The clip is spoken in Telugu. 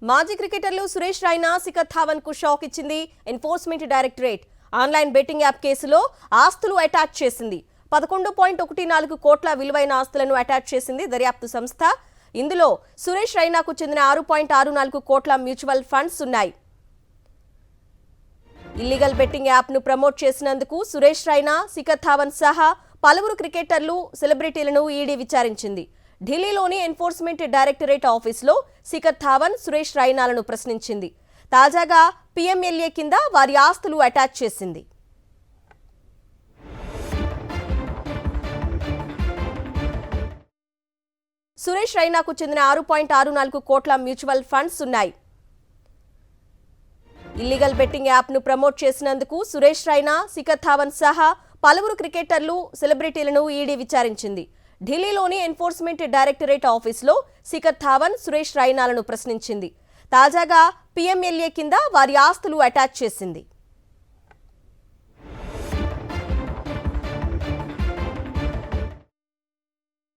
మాజీ క్రికెటర్లు సురేష్ రైనా, శిఖర్ ధావన్ కు షాక్ ఇచ్చింది enforcement directorate. Online betting app కేసులో ఆస్తులు అటాచ్ చేసింది. 11.14 కోట్ల విలువైన ఆస్తులను అటాచ్ చేసింది దర్యాప్తు సంస్థ. ఇందులో సురేష్ రైనాకు చెందిన 6.64 కోట్ల మ్యూచువల్ ఫండ్స్ ఉన్నాయి. ఇల్లీగల్ బెట్టింగ్ యాప్ ను ప్రమోట్ చేసినందుకు సురేష్ రైనా, శిఖర్ ధావన్ సహా పలువురు క్రికెటర్లు, సెలబ్రిటీలను ఈడీ విచారించింది. ఢిల్లీలోని ఎన్ఫోర్స్మెంట్ డైరెక్టరేట్ ఆఫీసులో శిఖర్ ధావన్, సురేష్ రైనాలను ప్రశ్నించింది. తాజాగా పీఎంఎల్ఏ కింద వారి ఆస్తులు అటాచ్ చేసింది. సురేష్ రైనాకు చెందిన 6.64 కోట్ల మ్యూచువల్ ఫండ్స్ ఉన్నాయి. ఇల్లీగల్ బెట్టింగ్ యాప్ ను ప్రమోట్ చేసినందుకు సురేష్ రైనా, శిఖర్ ధావన్ సహా పలువురు క్రికెటర్లు, సెలబ్రిటీలను ఈడీ విచారించింది. ఢిల్లీలోని ఎన్ఫోర్స్మెంట్ డైరెక్టరేట్ ఆఫీసులో శిఖర్ ధావన్, సురేష్ రైనాలను ప్రశ్నించింది. తాజాగా పీఎంఎల్ఏ కింద వారి ఆస్తులు అటాచ్ చేసింది.